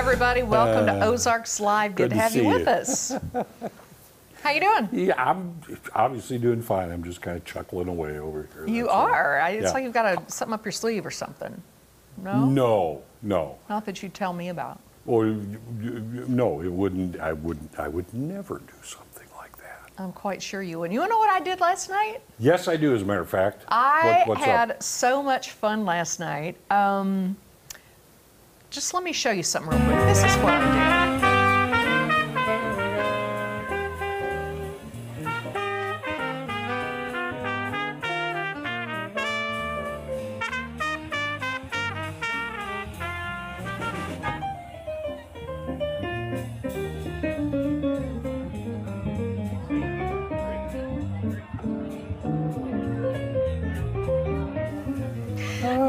everybody. Welcome to Ozarks Live. Good to have you with us. How you doing? Yeah, I'm obviously doing fine. I'm just kind of chuckling away over here. You are. It's like you've got something up your sleeve or something. No? No. Not that you'd tell me about. Well, no, it wouldn't. I would never do something like that. I'm quite sure you would. You know what I did last night? Yes, I do, as a matter of fact. What's had up? so much fun last night. Just let me show you something real quick. This is what I did.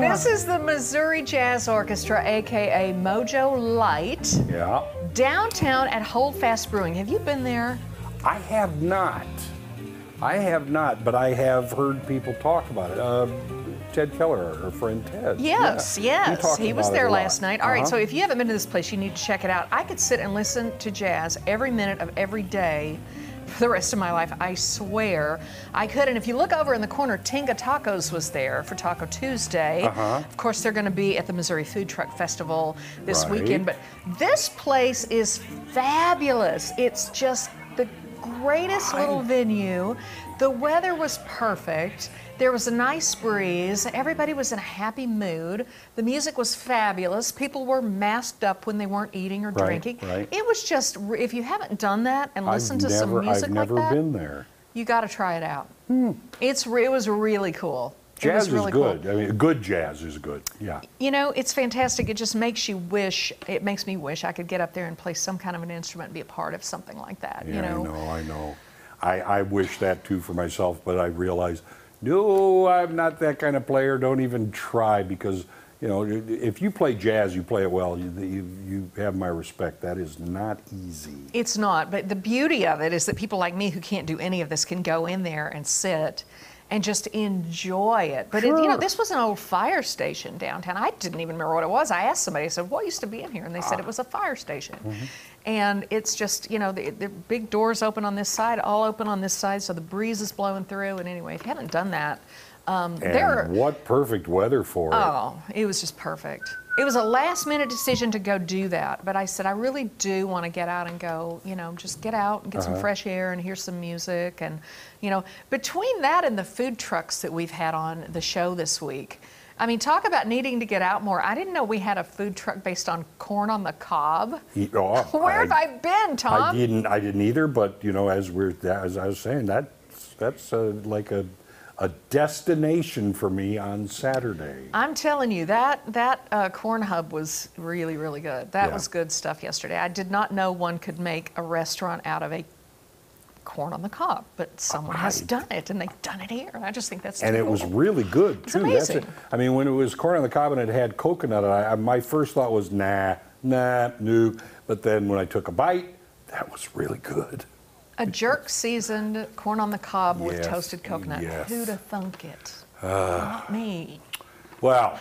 This is the Missouri Jazz Orchestra, aka Mojo Light. Yeah. Downtown at Holdfast Brewing. Have you been there? I have not. But I have heard people talk about it. Ted Keller, our friend Ted. Yes. He was there last night. All right, so if you haven't been to this place, you need to check it out. I could sit and listen to jazz every minute of every day for the rest of my life. I swear I could. And if you look over in the corner, Tinga Tacos was there for Taco Tuesday. Of course, they're going to be at the Missouri Food Truck Festival this weekend. But this place is fabulous. It's just the greatest little venue. The weather was perfect. There was a nice breeze. Everybody was in a happy mood. The music was fabulous. People were masked up when they weren't eating or drinking. It was just, if you haven't done that and listened to some music like that, I've never been there. You got to try it out. It was really cool. Jazz is good. I mean, good jazz is good. Yeah. You know, it's fantastic. It just makes you wish. It makes me wish I could get up there and play some kind of an instrument and be a part of something like that. Yeah, you know? I know. I wish that too for myself, but I realize, no, I'm not that kind of player. Don't even try, because, you know, if you play jazz, you play it well. You have my respect. That is not easy. It's not, but the beauty of it is that people like me who can't do any of this can go in there and sit and just enjoy it. But you know, this was an old fire station downtown. I didn't even remember what it was. I asked somebody, I said, what used to be in here? And they said it was a fire station. And it's just, you know, the big doors open on this side, all open on this side, so the breeze is blowing through. And anyway, if you haven't done that, what perfect weather for it. Oh, it was just perfect. It was a last-minute decision to go do that, but I said, I really do want to get out and go, you know, just get out and get some fresh air and hear some music. And, you know, between that and the food trucks that we've had on the show this week, I mean, talk about needing to get out more. I didn't know we had a food truck based on corn on the cob. Where have I been, Tom? I didn't either, but, you know, as I was saying, that's like a destination for me on Saturday. I'm telling you, that corn hub was really, really good. That was good stuff yesterday. I did not know one could make a restaurant out of a corn on the cob, but someone has done it, and they've done it here. And I just think that's and cool. It was really good, too. It's amazing. I mean, when it was corn on the cob and it had coconut, my first thought was, no. But then when I took a bite, that was really good. A jerk-seasoned corn on the cob with toasted coconut. Yes. Who'd have thunk it? Not me. Well,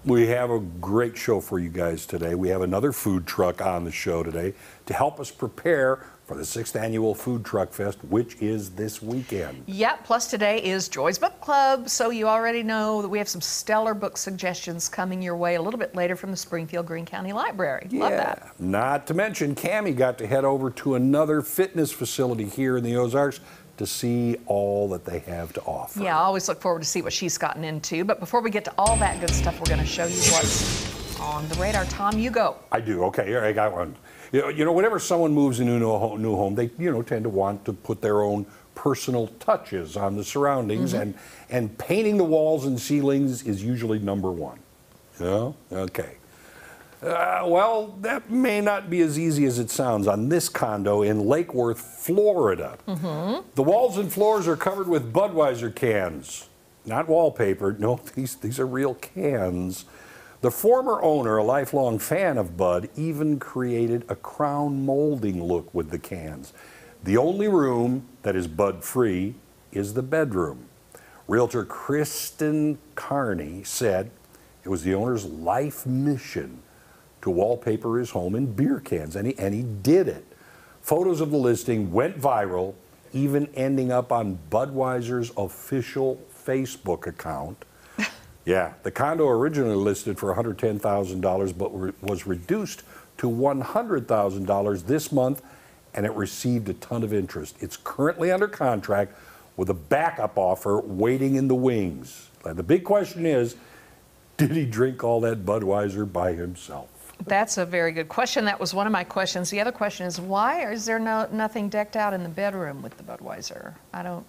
we have a great show for you guys today. We have another food truck on the show today to help us prepare for the 6th Annual Food Truck Fest, which is this weekend. Yep, plus today is Joy's Book Club, so you already know that we have some stellar book suggestions coming your way a little bit later from the Springfield Greene County Library. Love that. Not to mention, Cammie got to head over to another fitness facility here in the Ozarks to see all that they have to offer. Yeah, I always look forward to see what she's gotten into, but before we get to all that good stuff, we're going to show you what's on the radar. Tom, you go. I do. Okay, here I got one. You know, whenever someone moves into a new home, they, you know, tend to want to put their own personal touches on the surroundings, and painting the walls and ceilings is usually number one. You know? Okay. Well, that may not be as easy as it sounds on this condo in Lake Worth, Florida. The walls and floors are covered with Budweiser cans. Not wallpaper. No, these are real cans. The former owner, a lifelong fan of Bud, even created a crown molding look with the cans. The only room that is Bud-free is the bedroom. Realtor Kristen Carney said it was the owner's life mission to wallpaper his home in beer cans, and he did it. Photos of the listing went viral, even ending up on Budweiser's official Facebook account. Yeah, the condo originally listed for $110,000, but was reduced to $100,000 this month, and it received a ton of interest. It's currently under contract with a backup offer waiting in the wings. And the big question is, did he drink all that Budweiser by himself? That's a very good question. That was one of my questions. The other question is, why is there nothing decked out in the bedroom with the Budweiser? I don't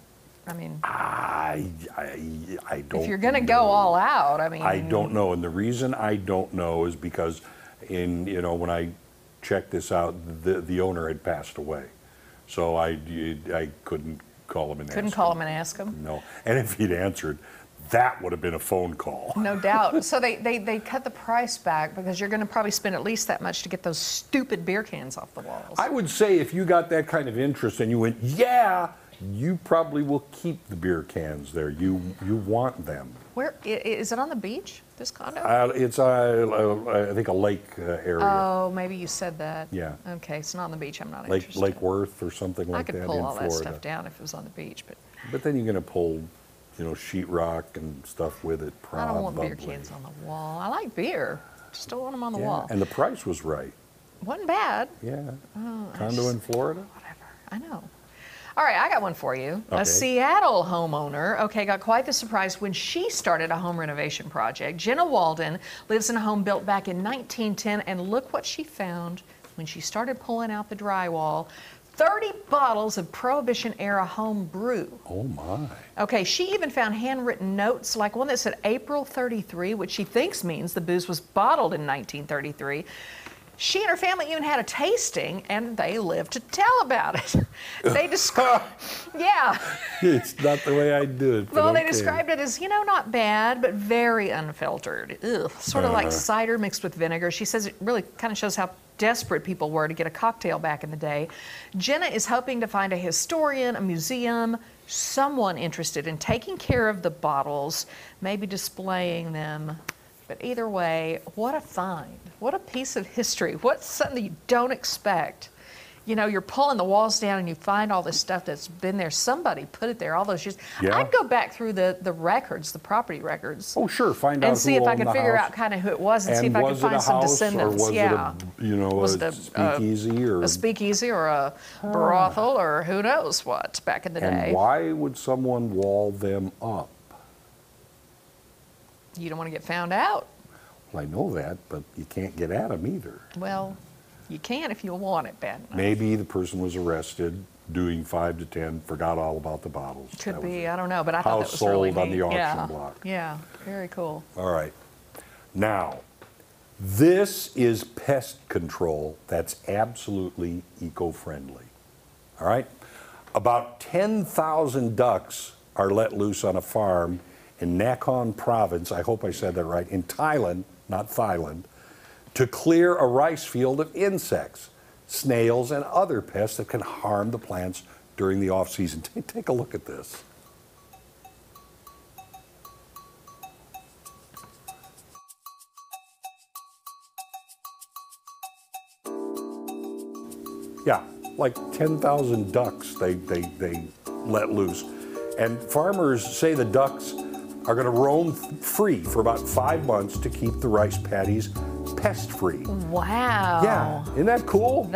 If you're going to go all out, I mean. I don't know, and the reason I don't know is because when I checked this out, the owner had passed away, so I couldn't call him and ask him. Couldn't call him and ask him? No, and if he'd answered, that would have been a phone call. No doubt. So they cut the price back because you're going to probably spend at least that much to get those stupid beer cans off the walls. I would say if you got that kind of interest and you went, yeah, you probably will keep the beer cans there. You want them. Where is it, on the beach, this condo? It's I think a lake area. Oh, maybe you said that. Yeah. Okay, it's not on the beach. I'm not Lake interested. Lake Worth or something like that in Florida. I could pull all that stuff down if it was on the beach, But then you're going to pull, sheetrock and stuff with it, probably. I don't want beer cans on the wall. I like beer, just don't want them on the wall. And the price was right. Wasn't bad. Yeah. Condo in Florida. Whatever. I know. All right, I got one for you. Okay. A Seattle homeowner, got quite the surprise when she started a home renovation project. Jenna Walden lives in a home built back in 1910, and look what she found when she started pulling out the drywall. 30 bottles of Prohibition-era home brew. Oh, my. Okay, she even found handwritten notes, like one that said April 33, which she thinks means the booze was bottled in 1933. She and her family even had a tasting, and they lived to tell about it. They described, yeah. It's not the way I do it. Well, they described it as, not bad, but very unfiltered. Ugh, sort of like cider mixed with vinegar. She says it really kind of shows how desperate people were to get a cocktail back in the day. Jenna is hoping to find a historian, a museum, someone interested in taking care of the bottles, maybe displaying them. But either way, what a find. What a piece of history. What's something that you don't expect? You're pulling the walls down and you find all this stuff that's been there. Somebody put it there all those years. Yeah. I'd go back through the records, the property records. Oh, sure. Find out and see who if I owned could the figure house. out kind of who it was and see if I could find some descendants. Or was yeah. it a speakeasy or a speakeasy or a brothel or who knows what back in the day. And why would someone wall them up? You don't want to get found out. Well, I know that, but you can't get at them either. Well, you can if you want it bad enough. Maybe the person was arrested doing 5 to 10, forgot all about the bottles. Could be, I don't know, but I thought that was really neat. House sold on the auction block. Yeah, very cool. All right. Now, this is pest control that's absolutely eco-friendly. All right? About 10,000 ducks are let loose on a farm in Nakhon province, I hope I said that right, in Thailand, not Thailand, to clear a rice field of insects, snails, and other pests that can harm the plants during the off-season. Take a look at this. Yeah, like 10,000 ducks they let loose. And farmers say the ducks are going to roam free for about 5 months to keep the rice paddies pest-free. Wow. Yeah, isn't that cool?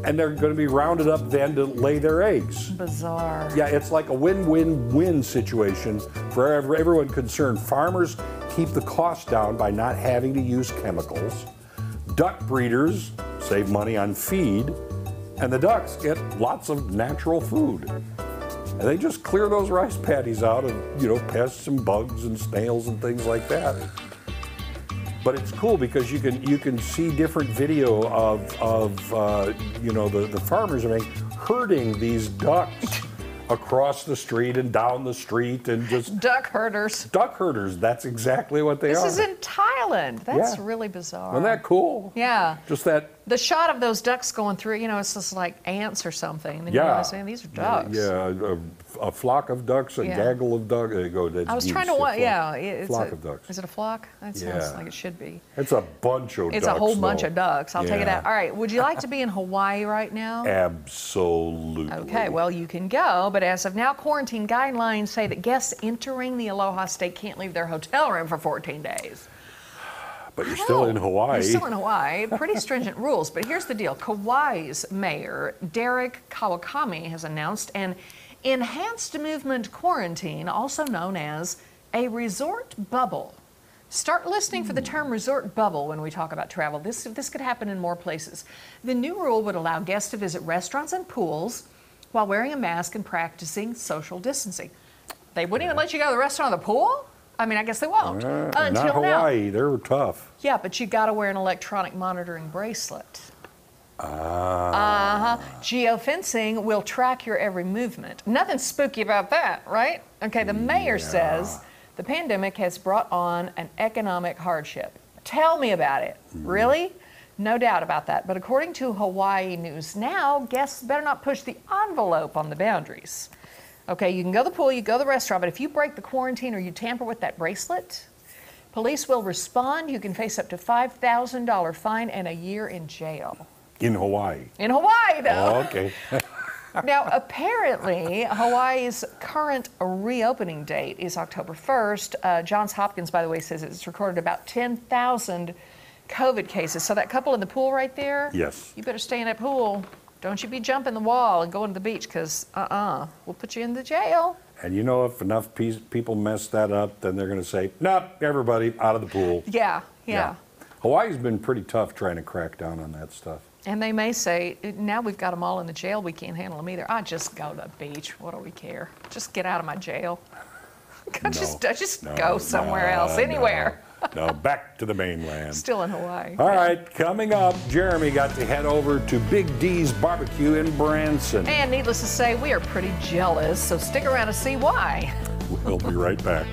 And they're going to be rounded up then to lay their eggs. Bizarre. Yeah, it's like a win-win-win situation for everyone concerned. Farmers keep the cost down by not having to use chemicals. Duck breeders save money on feed, and the ducks get lots of natural food. And they just clear those rice paddies out of, pests and bugs and snails and things like that. But it's cool because you can see different video of the farmers herding these ducks across the street and down the street and just duck herders. Duck herders. That's exactly what they are. This is in Thailand. That's really bizarre. Isn't that cool? Yeah. Just that. The shot of those ducks going through, it's just like ants or something. And then you realize, man, these are ducks. Yeah, a flock of ducks, a gaggle of ducks. I was trying to, flock of ducks. Is it a flock? That sounds like it should be. It's a bunch of ducks. It's a whole bunch of ducks. I'll take it out. All right, would you like to be in Hawaii right now? Absolutely. Okay, well, you can go, but as of now, quarantine guidelines say that guests entering the Aloha State can't leave their hotel room for 14 days. But you're still in Hawaii. You're still in Hawaii. Pretty stringent rules. But here's the deal. Kauai's mayor, Derek Kawakami, has announced an enhanced movement quarantine, also known as a resort bubble. Start listening for the term resort bubble when we talk about travel. This could happen in more places. The new rule would allow guests to visit restaurants and pools while wearing a mask and practicing social distancing. They wouldn't even let you go to the restaurant or the pool? I mean, I guess they won't. Until not Hawaii. Now. They're tough. Yeah, but you got to wear an electronic monitoring bracelet. Geofencing will track your every movement. Nothing spooky about that, right? Okay, the mayor says the pandemic has brought on an economic hardship. Tell me about it. Really? No doubt about that. But according to Hawaii News Now, guests better not push the envelope on the boundaries. Okay, you can go to the pool, you go to the restaurant, but if you break the quarantine or you tamper with that bracelet, police will respond. You can face up to $5,000 fine and a year in jail. In Hawaii? In Hawaii, though. Oh, okay. Now, apparently, Hawaii's current reopening date is October 1st. Johns Hopkins, by the way, says it's recorded about 10,000 COVID cases. So that couple in the pool right there? Yes. You better stay in that pool. Don't you be jumping the wall and going to the beach, because we'll put you in the jail. And you know, if enough people mess that up, then they're going to say, nope, everybody out of the pool. Yeah. Hawaii's been pretty tough trying to crack down on that stuff. And they may say, now we've got them all in the jail, we can't handle them either. I just go to the beach. What do we care? Just get out of my jail. Just go somewhere else, anywhere. No, back to the mainland. Still in Hawaii. All right, coming up, Jeremy got to head over to Big D's Barbecue in Branson. And needless to say, we are pretty jealous, so stick around to see why. We'll be right back.